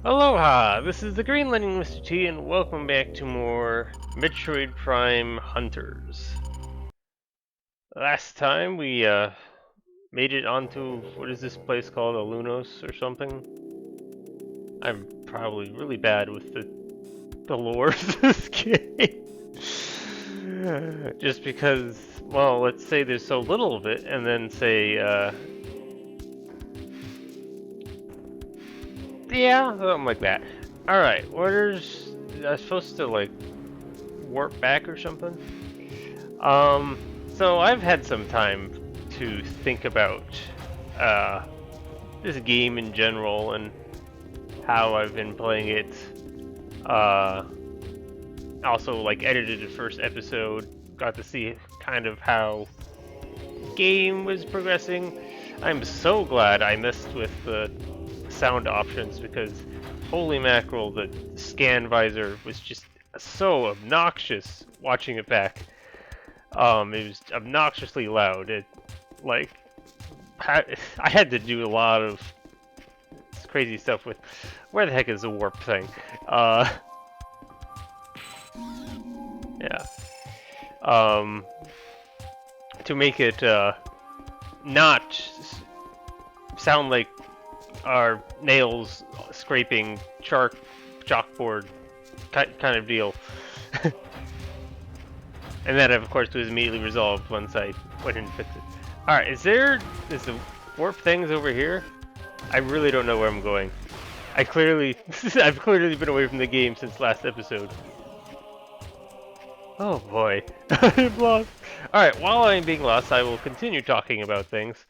Aloha! This is the Green Lightning Mr. T, and welcome back to more Metroid Prime Hunters. Last time we made it onto, what is this place called, Alunos or something? I'm probably really bad with the lore of this game. Just because, well, let's say there's so little of it, and then say, yeah, something like that. Alright, orders. I'm supposed to, like, warp back or something? So I've had some time to think about, this game in general and how I've been playing it. Also, like, edited the first episode, got to see kind of how the game was progressing. I'm so glad I messed with the sound options because holy mackerel, the scan visor was just so obnoxious watching it back. It was obnoxiously loud. It, like, I had to do a lot of crazy stuff with, where the heck is the warp thing? Yeah. To make it, not sound like our nails scraping chalkboard kind of deal. And that, of course, was immediately resolved once I went and fixed it. Alright, is the warp things over here? I really don't know where I'm going. I've clearly been away from the game since last episode. Oh boy, I'm lost. Alright, while I'm being lost, I will continue talking about things.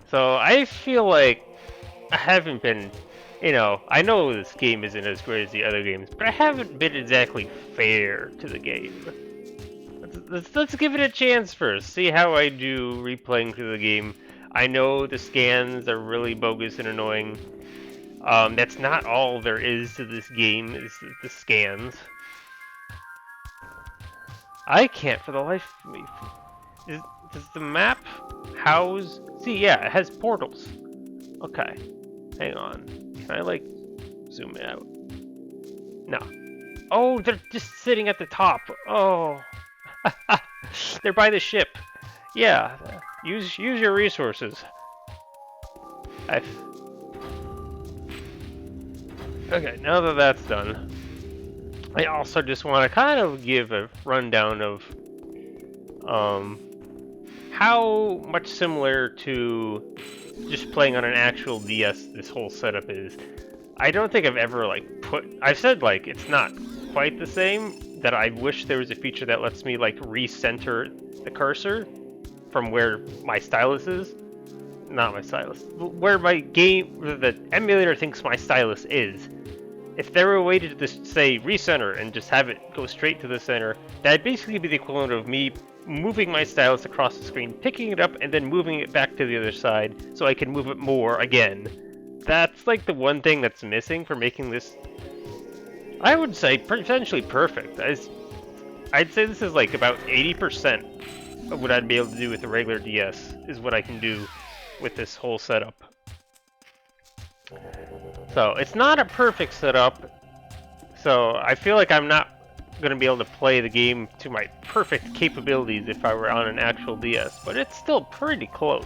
So I feel like I haven't been, I know this game isn't as great as the other games, but I haven't been exactly fair to the game. Let's give it a chance first, see how I do replaying through the game. I know the scans are really bogus and annoying. That's not all there is to this game, is the scans. I can't for the life of me. Does the map house... See, yeah, it has portals. Okay. Hang on. Can I, like, zoom out? No. Oh, they're just sitting at the top. Oh. They're by the ship. Yeah. Use your resources. Okay, now that that's done, I also just want to kind of give a rundown of how much similar to just playing on an actual DS this whole setup is. I don't think I've ever I've said like it's not quite the same, that I wish there was a feature that lets me like recenter the cursor from where my stylus is. Not my stylus. Where the emulator thinks my stylus is. If there were a way to just say recenter and just have it go straight to the center, that'd basically be the equivalent of me moving my stylus across the screen, picking it up, and then moving it back to the other side so I can move it more again. That's like the one thing that's missing for making this, I would say, potentially perfect. I'd say this is like about 80% of what I'd be able to do with the regular DS is what I can do with this whole setup. So it's not a perfect setup, so I feel like I'm not going to be able to play the game to my perfect capabilities if I were on an actual DS, but it's still pretty close,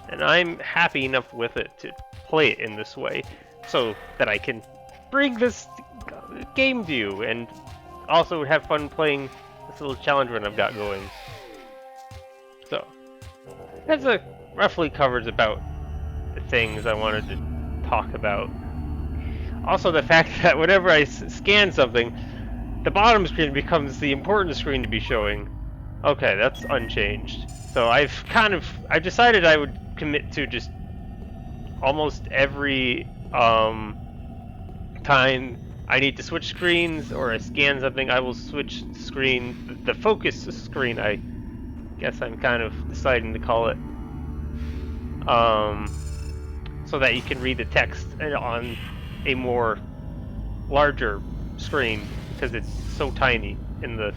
and I'm happy enough with it to play it in this way so that I can bring this game to you and also have fun playing this little challenge run I've got going. So that roughly covers about the things I wanted to talk about. Also, the fact that whenever I scan something, the bottom screen becomes the important screen to be showing. Okay, that's unchanged. So I've decided I would commit to just almost every time I need to switch screens or I scan something, I will switch screen, the focus screen, I guess I'm kind of deciding to call it. So that you can read the text on a more larger screen because it's so tiny in the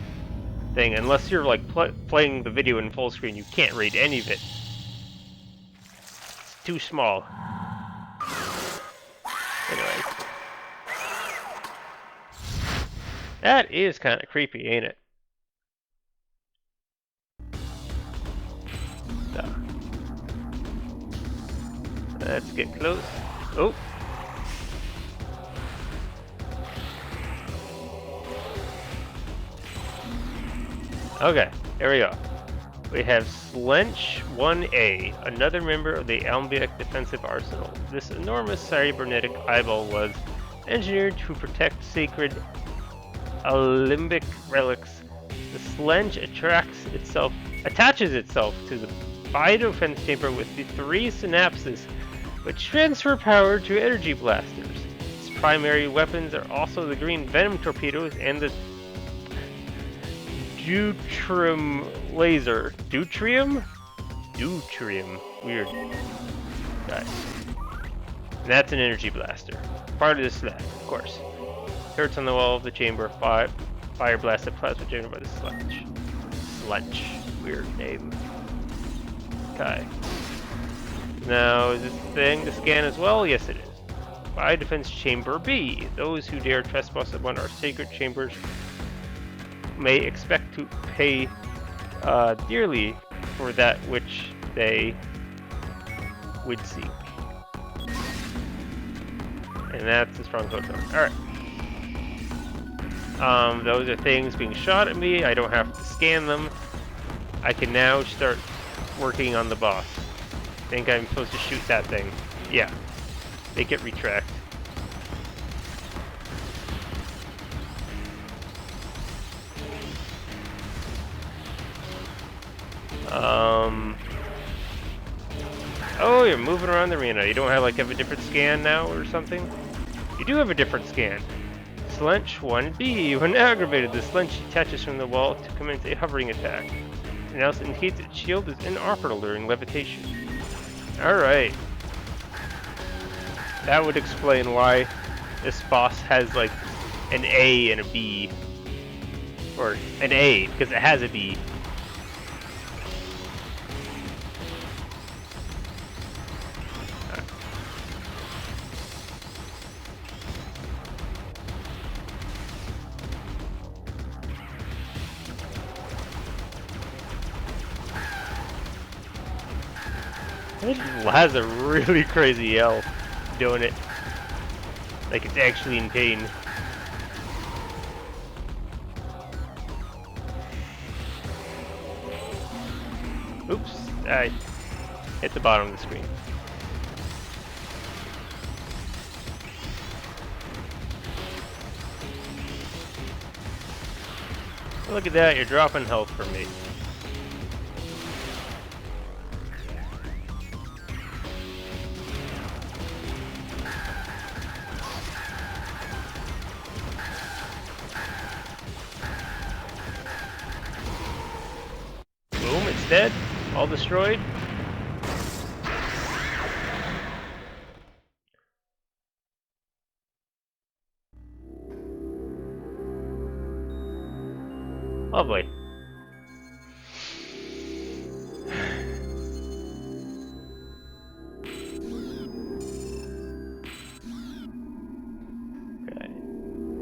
thing. Unless you're like playing the video in full screen, you can't read any of it. It's too small. Anyways. That is kind of creepy, ain't it? So. Let's get close. Oh! Okay, here we go. We have Slench 1A, another member of the Almbiac defensive arsenal. This enormous cybernetic eyeball was engineered to protect sacred alembic relics. The Slench attaches itself to the biodefense chamber with the 3 synapses, which transfer power to energy blasters. Its primary weapons are also the green venom torpedoes and the Deuterium laser. Deuterium? Deuterium. Weird. Guys. And that's an energy blaster. Part of the slab, of course. Turrets on the wall of the chamber. Fire blasted plasma generated by the Slench. Slench. Weird name. Okay. Now, is this thing to scan as well? Yes, it is. Biodefense Chamber B. Those who dare trespass upon our sacred chambers may expect to pay dearly for that which they would seek. And that's the stronghold zone. Alright. Those are things being shot at me. I don't have to scan them. I can now start working on the boss. I think I'm supposed to shoot that thing. Yeah. Make it retract. Oh, you're moving around the arena. You don't have a different scan now or something? You do have a different scan. Slench 1B. When aggravated, the Slench detaches from the wall to commence a hovering attack. It now indicates its shield is inoperable during levitation. Alright. That would explain why this boss has an A and a B. Or an A, because it has a B. It has a really crazy yell doing it. Like it's actually in pain. Oops, I hit the bottom of the screen. Look at that, you're dropping health for me. Boom, it's dead. All destroyed. Lovely. Okay.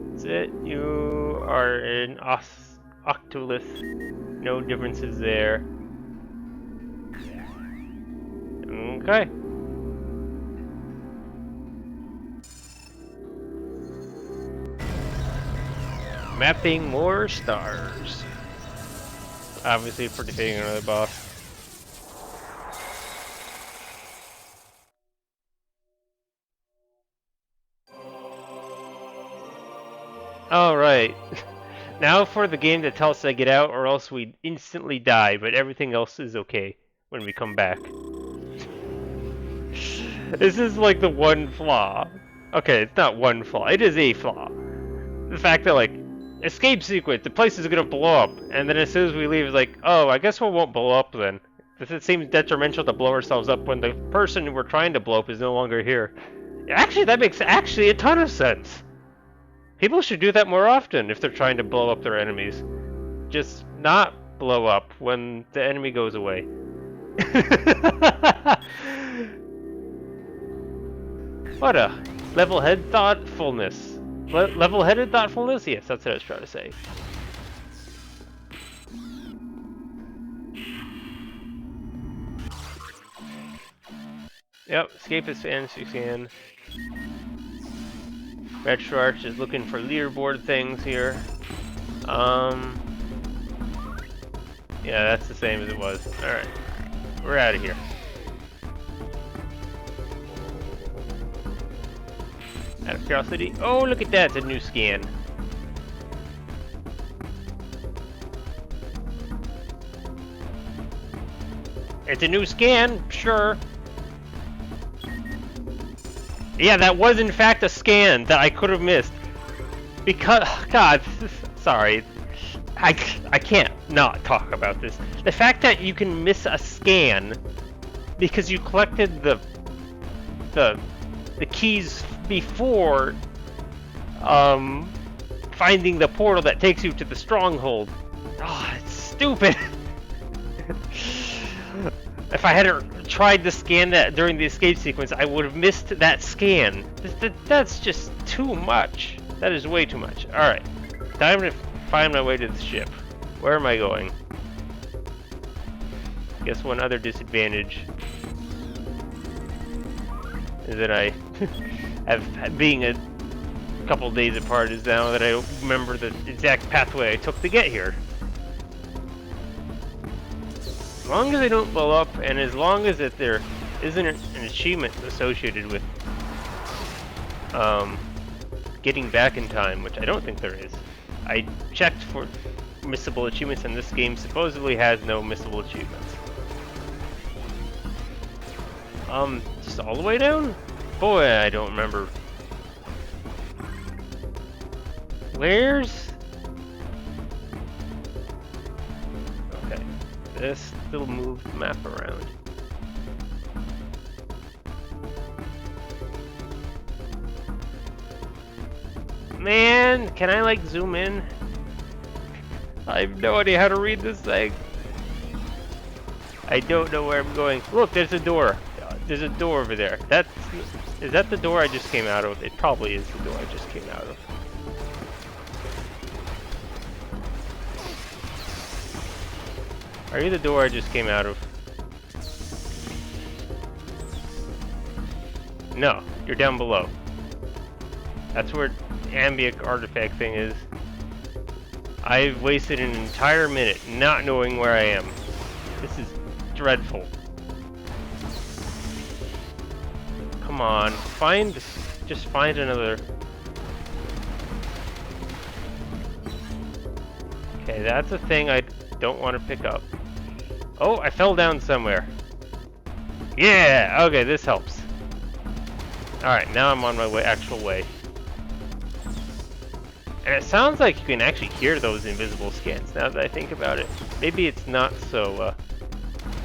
That's it. You are in Octolith. No differences there. Okay. Mapping more stars. Obviously for defeating another boss. Alright. Now for the game that tells us to get out or else we instantly die, but everything else is okay when we come back. This is like the one flaw. Okay, it's not one flaw. It is a flaw. The fact that escape sequence, the place is gonna blow up, and then as soon as we leave, it's like, oh, I guess we won't blow up then. It seems detrimental to blow ourselves up when the person we're trying to blow up is no longer here. Actually, that makes a ton of sense. People should do that more often if they're trying to blow up their enemies. Just not blow up when the enemy goes away. What a Level-headed thoughtfulness. Level-headed thoughtfulness? Yes, that's what I was trying to say. Yep, escape is fantasy scan. RetroArch is looking for leaderboard things here. Yeah, that's the same as it was. Alright, we're out of here. Out of curiosity. Oh, look at that, it's a new scan. It's a new scan, sure. Yeah, that was in fact a scan that I could have missed. Because, God, sorry. I can't not talk about this. The fact that you can miss a scan because you collected the keys before finding the portal that takes you to the stronghold. Oh, it's stupid. If I hadn't tried to scan that during the escape sequence, I would have missed that scan. That's just too much. That is way too much. Alright, time to find my way to the ship. Where am I going? Guess one other disadvantage is that I have, being a couple days apart, is now that I remember the exact pathway I took to get here. As long as I don't blow up, and as long as that there isn't an achievement associated with getting back in time, which I don't think there is. I checked for missable achievements, and this game supposedly has no missable achievements. Just all the way down? Boy, I don't remember. Where's... Okay, this still moves the map around. Man, can I like zoom in? I have no idea how to read this thing. I don't know where I'm going. Look, there's a door. There's a door over there. Is that the door I just came out of? It probably is the door I just came out of. Are you the door I just came out of? No, you're down below. That's where ambient artifact thing is. I've wasted an entire minute not knowing where I am. This is dreadful. Come on, just find another. Okay, that's a thing I don't want to pick up. Oh, I fell down somewhere. Yeah, okay, this helps. Alright, now I'm on my way, actual way. And it sounds like you can actually hear those invisible scans now that I think about it. Maybe it's not so,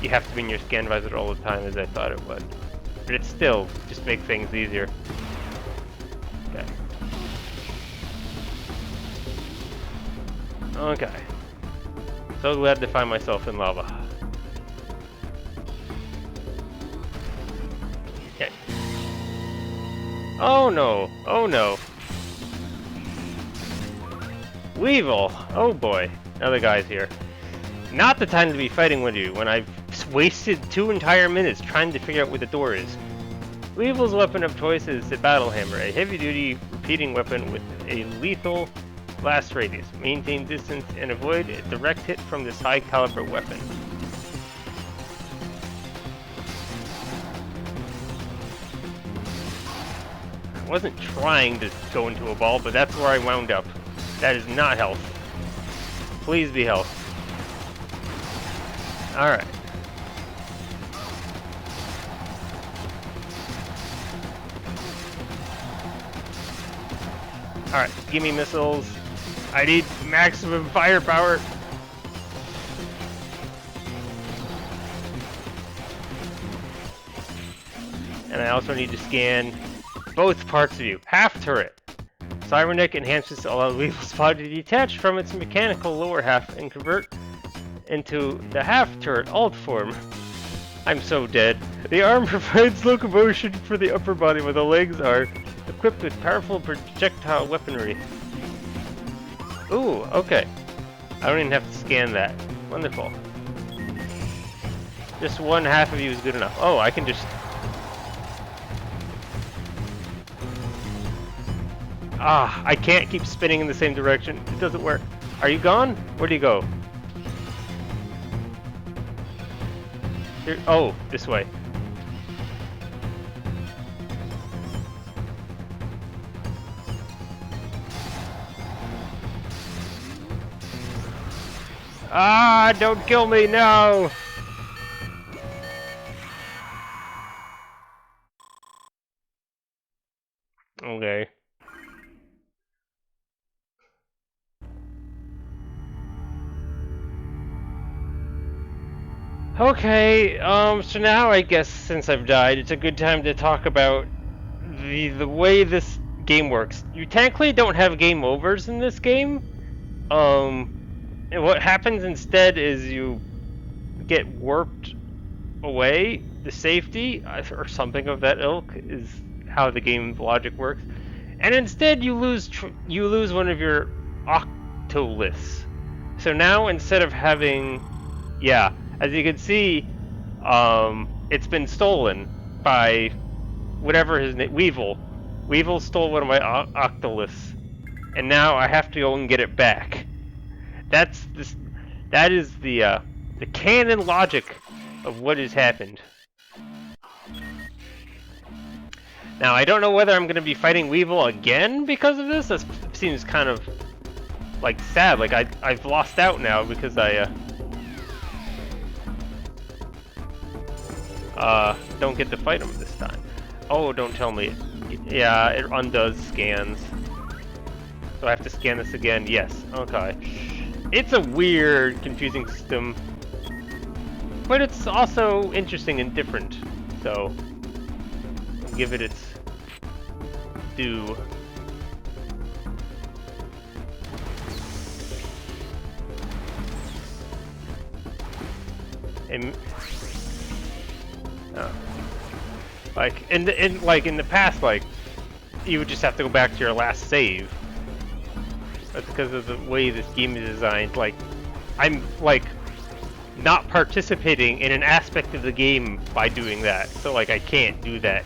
you have to be in your scan visor all the time as I thought it would. But it still just makes things easier. Okay. Okay. So glad to find myself in lava. Okay. Oh no! Oh no! Weevil! Oh boy. Another guy's here. Not the time to be fighting with you when I've wasted 2 entire minutes trying to figure out where the door is. Weevil's weapon of choice is the Battle Hammer, a heavy-duty repeating weapon with a lethal blast radius. Maintain distance and avoid a direct hit from this high-caliber weapon. I wasn't trying to go into a ball, but that's where I wound up. That is not health. Please be health. Alright. Alright, give me missiles. I need maximum firepower. And I also need to scan both parts of you. Half turret. Cybernetic enhances allow Weevil's body to detach from its mechanical lower half and convert into the half turret alt form. I'm so dead. The arm provides locomotion for the upper body, while the legs are equipped with powerful projectile weaponry. Ooh, okay. I don't even have to scan that. Wonderful. Just one half of you is good enough. Oh, I can just... Ah, I can't keep spinning in the same direction. It doesn't work. Are you gone? Where do you go? Here, oh, this way. Ah, don't kill me, no! Okay. Okay, so now I guess since I've died, it's a good time to talk about the way this game works. You technically don't have game overs in this game. And what happens instead is you get warped away. The safety, or something of that ilk, is how the game logic works. And instead you lose one of your octoliths. So now instead of having, yeah, as you can see, it's been stolen by whatever his name, Weevil. Weevil stole one of my octoliths, and now I have to go and get it back. That is the canon logic of what has happened. Now I don't know whether I'm going to be fighting Weevil again because of this. That seems kind of like sad. Like I've lost out now because I don't get to fight him this time. Oh, don't tell me. Yeah, it undoes scans. So I have to scan this again. Yes. Okay. It's a weird, confusing system, but it's also interesting and different. So I'll give it its due. And like in the past, like you would just have to go back to your last save. That's because of the way this game is designed. Like I'm like not participating in an aspect of the game by doing that. So like I can't do that.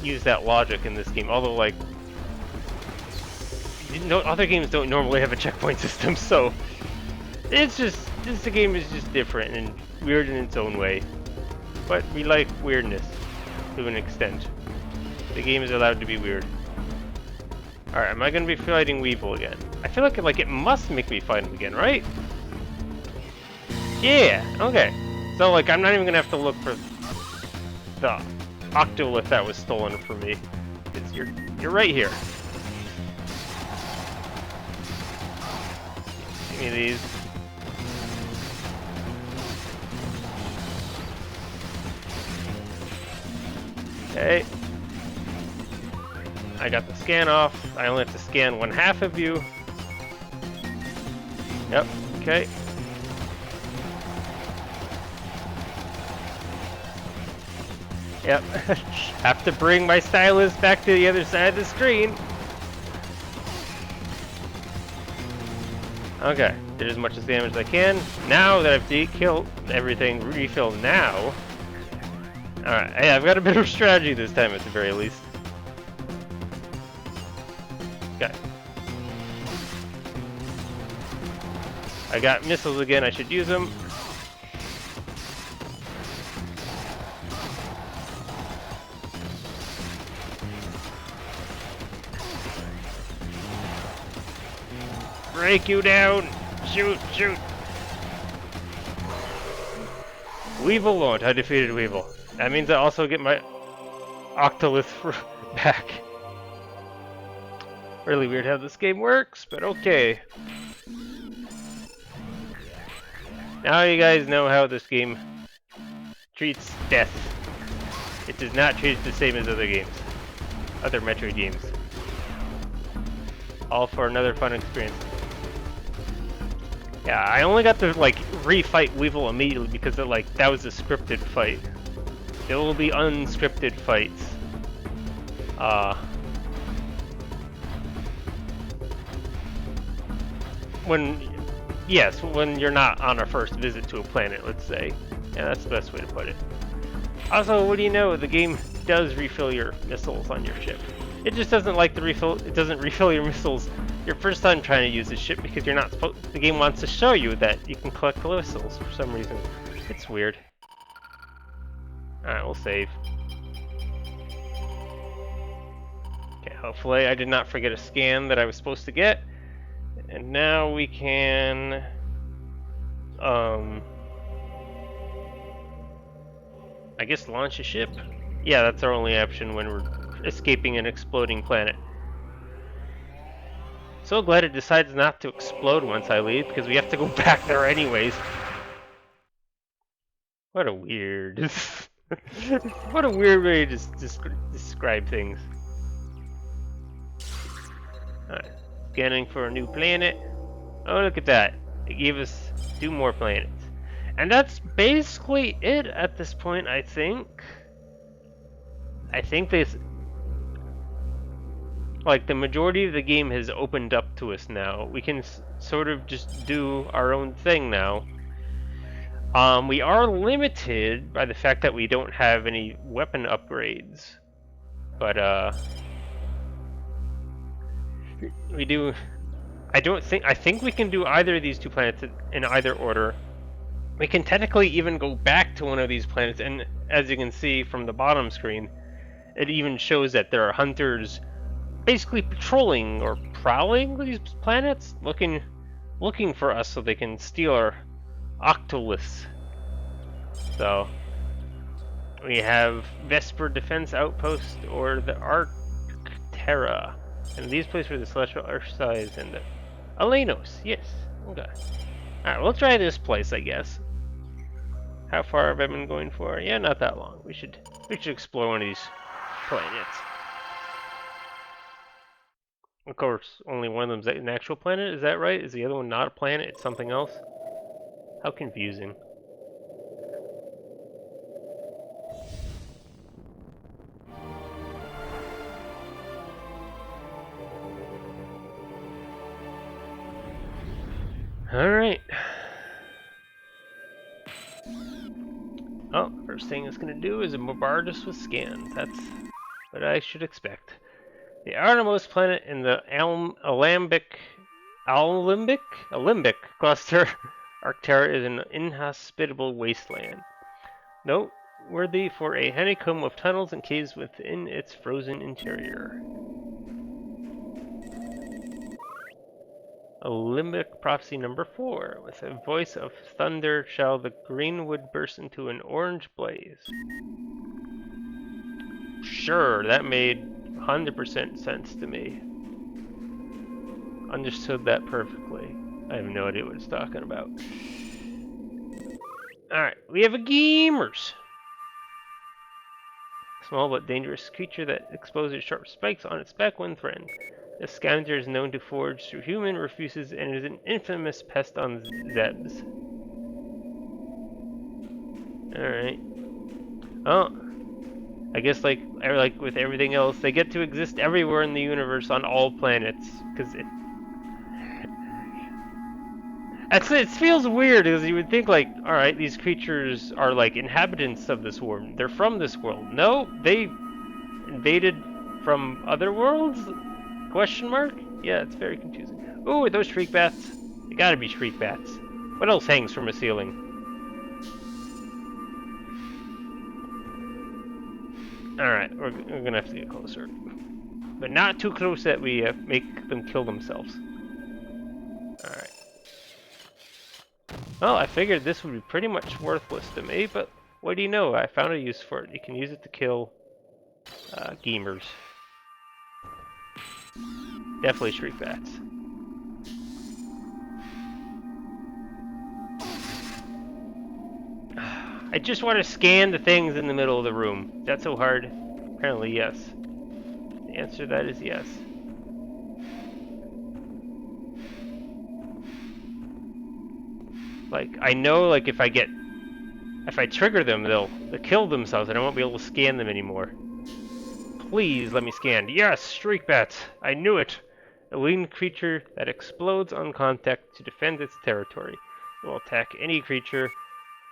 Use that logic in this game. Although like other games don't normally have a checkpoint system, so it's just the game is just different and weird in its own way. But we like weirdness to an extent. The game is allowed to be weird. Alright, am I gonna be fighting Weevil again? I feel like it must make me fight him again, right? Yeah, okay. So like I'm not even gonna have to look for the octolith that was stolen from me. It's you're right here. Give me these. Okay. I got the scan off. I only have to scan one half of you. Yep, okay. Yep. Have to bring my stylus back to the other side of the screen. Okay, did as much as damage as I can. Now that I've killed everything, refill now. Alright, hey, I've got a bit of strategy this time at the very least. Okay. I got missiles again, I should use them. Break you down! Shoot, shoot! Weevil won't, I defeated Weevil. That means I also get my octolith back. Really weird how this game works, but okay. Now you guys know how this game treats death. It does not treat it the same as other games. Other Metroid games. All for another fun experience. Yeah, I only got to like re-fight Weevil immediately because that was a scripted fight. There will be unscripted fights. When you're not on a first visit to a planet, let's say. Yeah, that's the best way to put it. Also, what do you know? The game does refill your missiles on your ship. It just doesn't like the refill. It doesn't refill your missiles your first time trying to use the ship because you're not supposed. The game wants to show you that you can collect the missiles for some reason. It's weird. All right, we'll save. Okay, hopefully I did not forget a scan that I was supposed to get. And now we can. I guess launch a ship? Yeah, that's our only option when we're escaping an exploding planet. So glad it decides not to explode once I leave, because we have to go back there anyways. What a weird... what a weird way to describe things. Alright, scanning for a new planet. Oh, look at that. It gave us 2 more planets. And that's basically it at this point, I think. I think this... Like, the majority of the game has opened up to us now. We can sort of just do our own thing now. We are limited by the fact that we don't have any weapon upgrades. But, we do... I think we can do either of these 2 planets in either order. We can technically even go back to one of these planets, and as you can see from the bottom screen, it even shows that there are hunters basically patrolling or prowling these planets, looking for us so they can steal our octoliths. So we have Vesper Defense Outpost or the Arctera, and these places were the Celestial Archsides and the Alenos. Yes. Okay. All right, we'll try this place, I guess. How far have I been going for? Yeah, not that long. We should explore one of these planets. Of course, only one of them's an actual planet. Is that right? Is the other one not a planet? It's something else? How confusing. Alright. Oh, first thing it's going to do is bombard us with scans. That's what I should expect. The outermost planet in the Alembic cluster, Arctera, is an inhospitable wasteland. Noteworthy for a honeycomb of tunnels and caves within its frozen interior. Alembic prophecy number 4. With a voice of thunder shall the greenwood burst into an orange blaze. Sure, that made 100% sense to me. Understood that perfectly. I have no idea what it's talking about. Alright, we have a Gamers! Small but dangerous creature that exposes sharp spikes on its back when threatened. This scavenger is known to forage through human refuses and is an infamous pest on Zebs. Alright. Oh. I guess like with everything else, they get to exist everywhere in the universe on all planets. Because it feels weird because you would think like, alright, these creatures are like inhabitants of this world. They're from this world. No, they invaded from other worlds? Question mark? Yeah, it's very confusing. Ooh, are those shriek bats? They gotta be shriek bats. What else hangs from a ceiling? Alright, we're gonna have to get closer. But not too close that we make them kill themselves. Alright. Well, I figured this would be pretty much worthless to me, but what do you know? I found a use for it. You can use it to kill gamers. Definitely shriek bats. I just want to scan the things in the middle of the room. Is that so hard? Apparently, yes. The answer to that is yes. Like, I know, like, if I get If I trigger them, they'll kill themselves and I won't be able to scan them anymore. Please let me scan. Yes, streak bats. I knew it. A winged creature that explodes on contact to defend its territory. It will attack any creature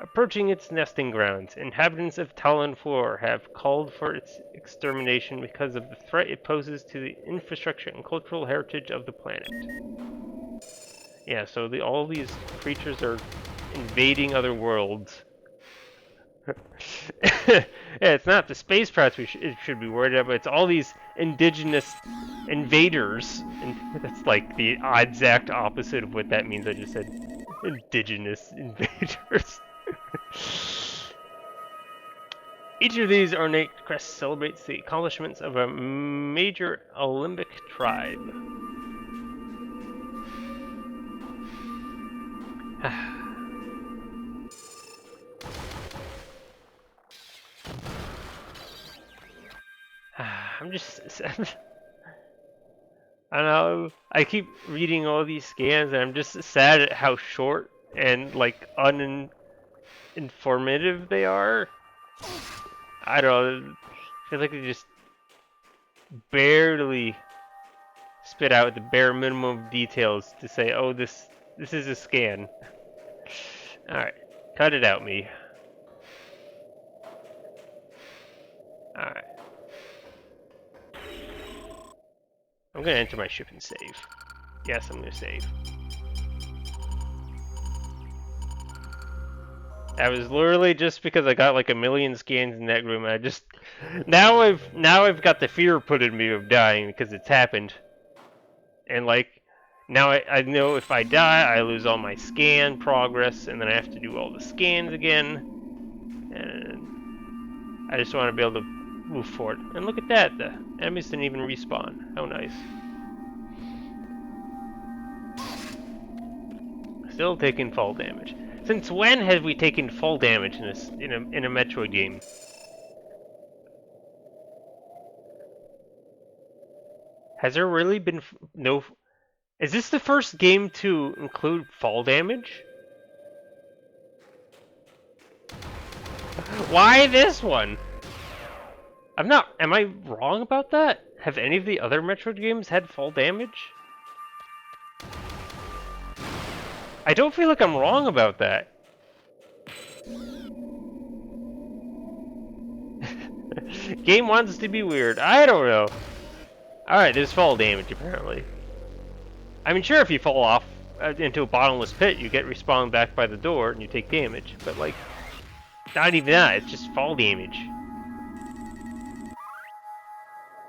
approaching its nesting grounds. Inhabitants of Talon Floor have called for its extermination because of the threat it poses to the infrastructure and cultural heritage of the planet. Yeah, so all these creatures are invading other worlds. Yeah, it's not the space pirates should be worried about, it's all these indigenous invaders. And that's like the exact opposite of what that means I just said. Indigenous invaders. Each of these ornate crests celebrates the accomplishments of a major Olympic tribe. I'm just... I don't know, I keep reading all these scans and I'm just sad at how short and like uninformative they are. I don't know, I feel like they just barely spit out the bare minimum of details to say, oh, this is a scan. Alright, cut it out, me. Alright. I'm gonna enter my ship and save. Yes, I'm gonna save. That was literally just because I got like a million scans in that room. I just now I've got the fear put in me of dying because it's happened. And like now I know if I die, I lose all my scan progress, and then I have to do all the scans again. And I just want to be able to move forward. And look at that, the enemies didn't even respawn. How nice. Still taking fall damage. Since when have we taken fall damage in a Metroid game? Has there really been no? Is this the first game to include fall damage? Why this one? I'm not. Am I wrong about that? Have any of the other Metroid games had fall damage? I don't feel like I'm wrong about that. Game wants to be weird. I don't know. Alright, there's fall damage apparently. I mean, sure, if you fall off into a bottomless pit, you get respawned back by the door and you take damage. But like, not even that, it's just fall damage.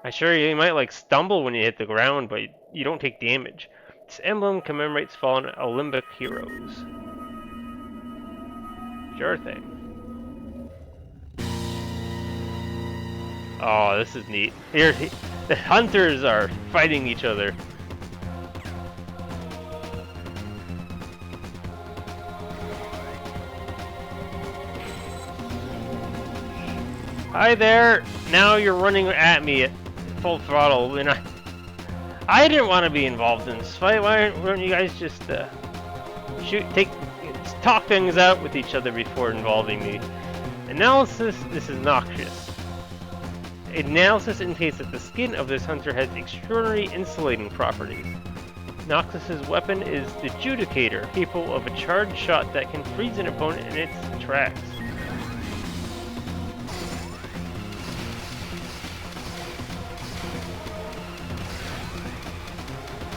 I'm sure you might like stumble when you hit the ground, but you don't take damage. This emblem commemorates fallen Olympic heroes. Sure thing. Oh, this is neat. Here, the hunters are fighting each other. Hi there! Now you're running at me at full throttle, and I didn't want to be involved in this fight. Why don't you guys just talk things out with each other before involving me? Analysis, this is noxious. Analysis indicates that the skin of this hunter has extraordinary insulating properties. Noxus's weapon is the Judicator, capable of a charged shot that can freeze an opponent in its tracks.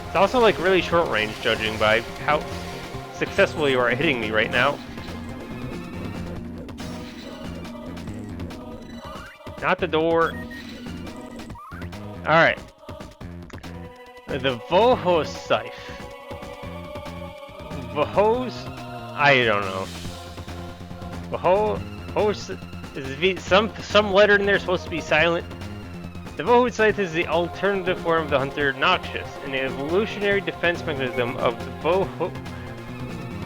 It's also like really short range, judging by how successful you are at hitting me right now. Not the door. Alright. The Vohos Scythe. Vohos? I don't know. Vohos is some letter in there supposed to be silent. The Vohos Scythe is the alternative form of the hunter Noxious, an evolutionary defense mechanism of the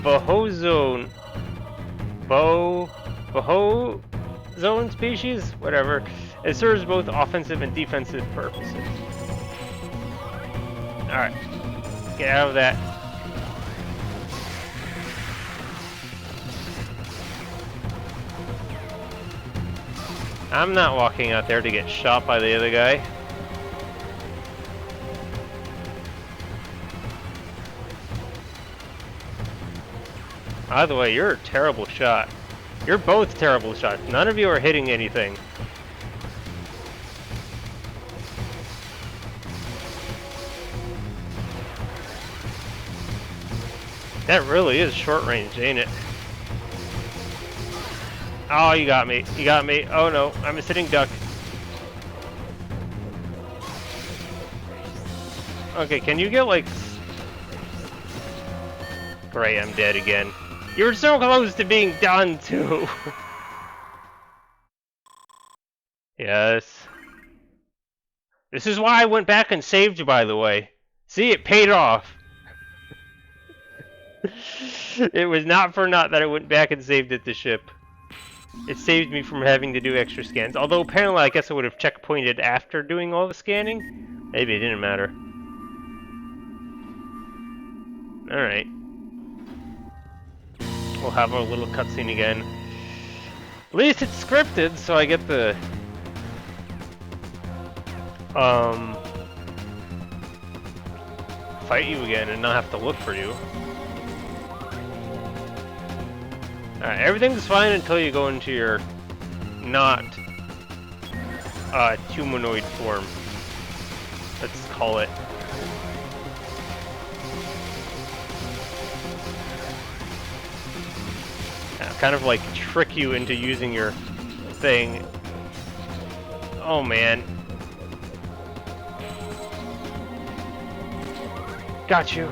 Vohozone species? Whatever. It serves both offensive and defensive purposes. Alright. Get out of that. I'm not walking out there to get shot by the other guy. By the way, you're a terrible shot. You're both terrible shots. None of you are hitting anything. That really is short range, ain't it? Oh, you got me. You got me. Oh no, I'm a sitting duck. Okay, can you get like... Great, I'm dead again. You were so close to being done too. Yes. This is why I went back and saved you, by the way. See, it paid off. It was not for naught that I went back and saved at the ship. It saved me from having to do extra scans. Although apparently I guess I would have checkpointed after doing all the scanning. Maybe it didn't matter. Alright. We'll have our little cutscene again. At least it's scripted, so I get the... fight you again and not have to look for you. Alright, everything's fine until you go into your not humanoid form. Let's call it. Kind of like trick you into using your thing. Oh man. Got you.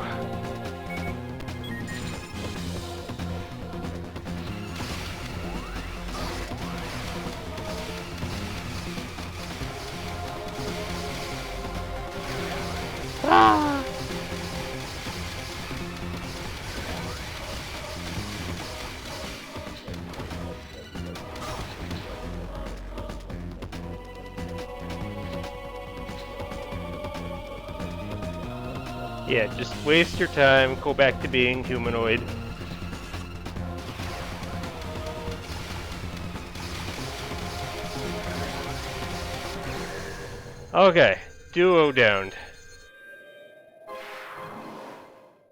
Ah! Yeah, just waste your time, go back to being humanoid. Okay, duo downed.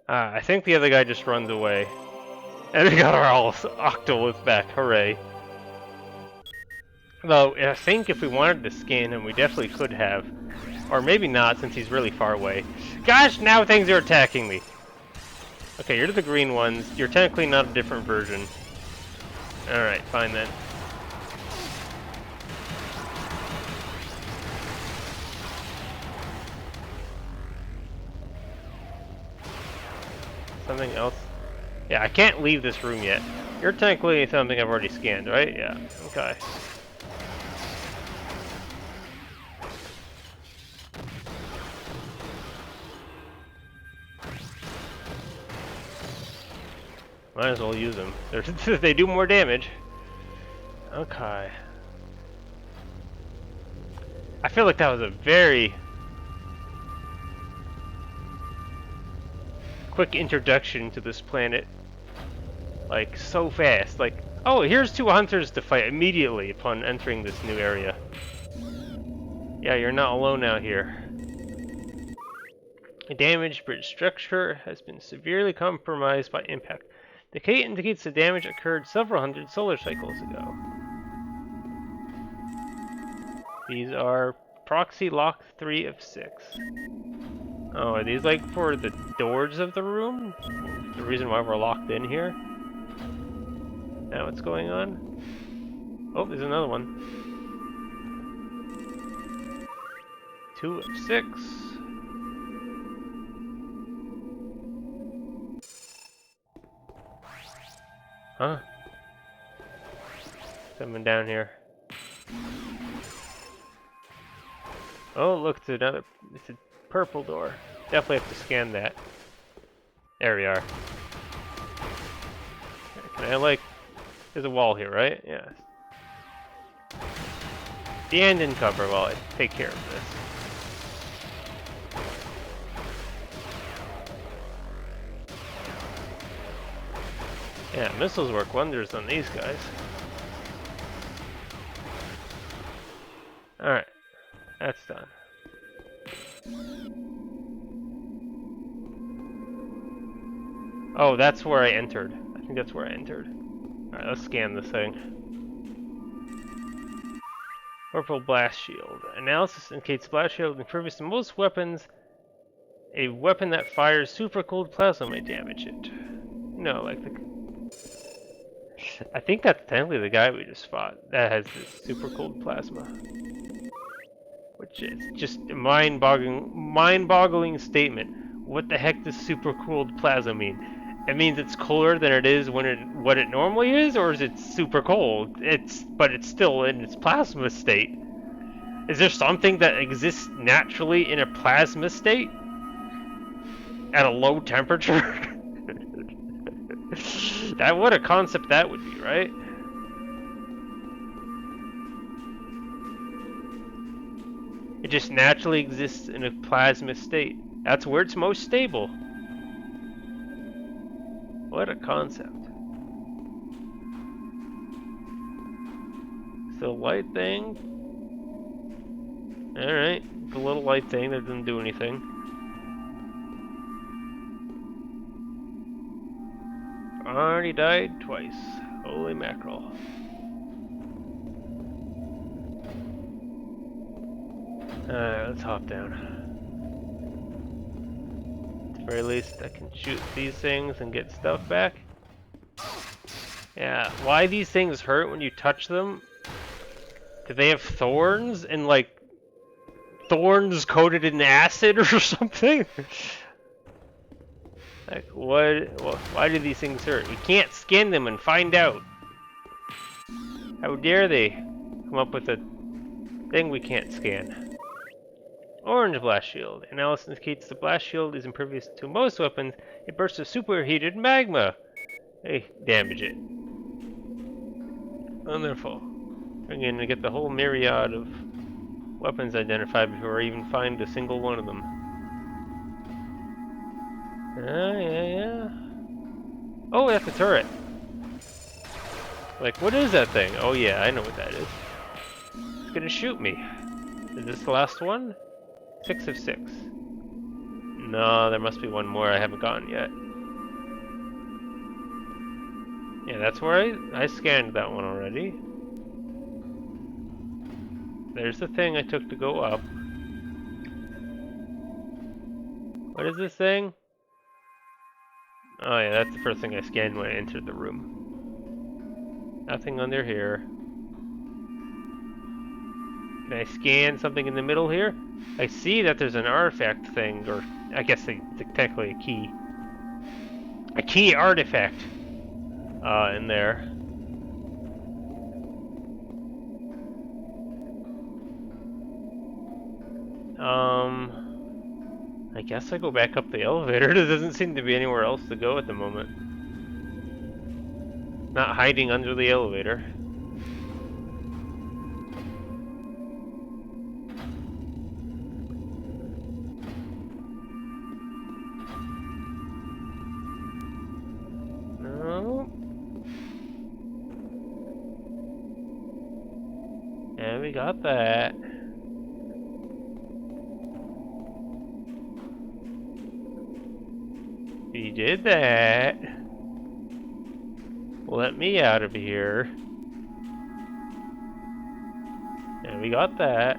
I think the other guy just runs away. And we got our Octolith back, hooray. Though, I think if we wanted to scan him, we definitely could have. Or maybe not, since he's really far away. Gosh, now things are attacking me! Okay, you're the green ones. You're technically not a different version. Alright, fine then. Something else? Yeah, I can't leave this room yet. You're technically something I've already scanned, right? Yeah, okay. Might as well use them. They do more damage. Okay. I feel like that was a very quick introduction to this planet. Like, so fast. Like, oh, here's 2 hunters to fight immediately upon entering this new area. Yeah, you're not alone out here. A damaged bridge structure has been severely compromised by impact. Decay indicates the damage occurred several hundred solar cycles ago. These are proxy lock 3 of 6. Oh, are these like for the doors of the room? The reason why we're locked in here? Now what's going on? Oh, there's another one. 2 of 6. Huh? Someone down here. Oh, look, it's another. It's a purple door. Definitely have to scan that. There we are. Can I like? There's a wall here, right? Yeah. Stand in cover while I take care of this. Yeah, missiles work wonders on these guys. That's done. Oh, that's where I entered. I think that's where I entered. Alright, let's scan this thing. Morphball blast shield. Analysis indicates blast shield improves to most weapons. A weapon that fires super cold plasma may damage it. No, like the... I think that's technically the guy we just fought that has this super cold plasma. Which is just a mind-boggling statement. What the heck does super cooled plasma mean? It means it's cooler than it is when what it normally is, or is it super cold? But it's still in its plasma state. Is there something that exists naturally in a plasma state? At a low temperature? What a concept that would be, right? It just naturally exists in a plasma state. That's where it's most stable. What a concept. So light thing. Alright, the little light thing that doesn't do anything. Already died twice. Holy mackerel. Alright, let's hop down. At the very least, I can shoot these things and get stuff back. Yeah, why these things hurt when you touch them? Do they have thorns and like thorns coated in acid or something? Like why do these things hurt? We can't skin them and find out. How dare they come up with a thing we can't scan? Orange blast shield. Analysis indicates the blast shield is impervious to most weapons. It bursts of superheated magma. Hey, damage it. Wonderful. I'm going to get the whole myriad of weapons identified before I even find a single one of them. Yeah. Oh, that's the turret. Like, what is that thing? Oh yeah, I know what that is. It's gonna shoot me. Is this the last one? 6 of 6. No, there must be one more I haven't gotten yet. Yeah, that's where I scanned that one already. There's the thing I took to go up. What is this thing? Oh yeah, that's the first thing I scanned when I entered the room. Nothing under here. Can I scan something in the middle here? I see that there's an artifact thing, or I guess technically a key. A key artifact in there. I guess I go back up the elevator. There doesn't seem to be anywhere else to go at the moment. Not hiding under the elevator. No. And we got that. We did that. Let me out of here. And we got that.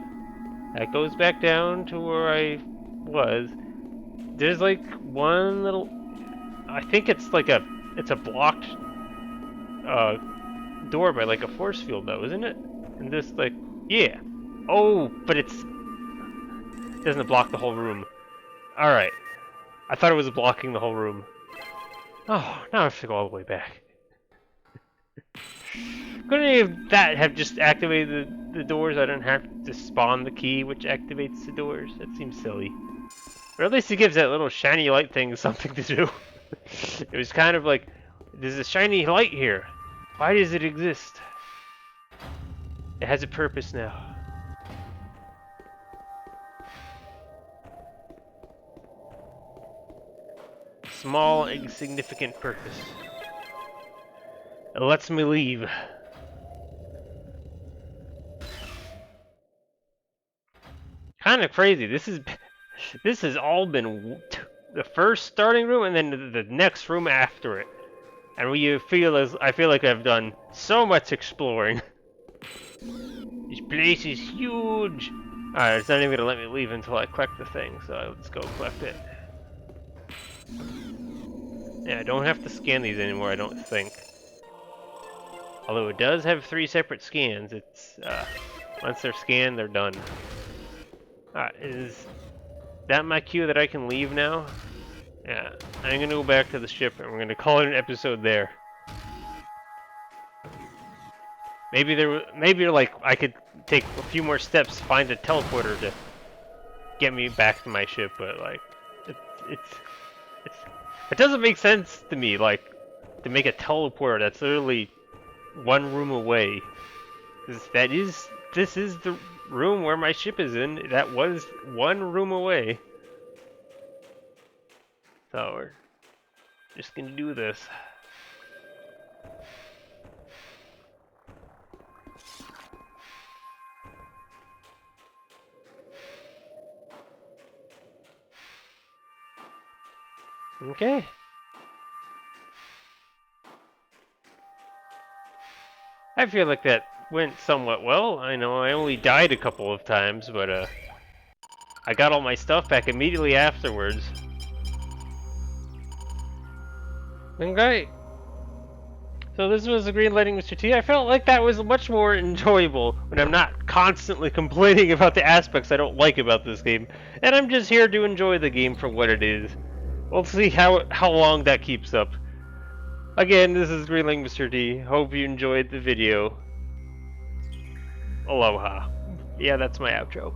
That goes back down to where I was. There's like one little... I think it's like a... It's a blocked door by like a force field though, isn't it? And this like... Yeah. Oh, but it doesn't block the whole room. Alright. I thought it was blocking the whole room. Oh, now I have to go all the way back. Couldn't any of that have just activated the doors? I don't have to spawn the key which activates the doors. That seems silly. Or at least it gives that little shiny light thing something to do. It was kind of like, there's a shiny light here. Why does it exist? It has a purpose now. Small, insignificant purpose. It lets me leave. kind of crazy. This has all been the first starting room and then the next room after it. And I feel like I've done so much exploring. This place is huge. Alright, it's not even gonna let me leave until I collect the thing, so let's go collect it. Yeah, I don't have to scan these anymore, I don't think. Although it does have 3 separate scans. It's once they're scanned, they're done. Alright, is that my cue that I can leave now? Yeah, I'm gonna go back to the ship and we're gonna call it an episode there. Maybe like I could take a few more steps, find a teleporter to get me back to my ship, but like it doesn't make sense to me, like to make a teleporter that's literally 1 room away. This is the room where my ship is in. That was 1 room away. So we're just gonna do this. Okay. I feel like that went somewhat well. I know I only died a couple of times, but I got all my stuff back immediately afterwards. Okay. So this was the Green Lighting Mr. T. I felt like that was much more enjoyable when I'm not constantly complaining about the aspects I don't like about this game. And I'm just here to enjoy the game for what it is. We'll see how long that keeps up. Again, this is Green Lighting Mr. T. Hope you enjoyed the video. Aloha. Yeah, that's my outro.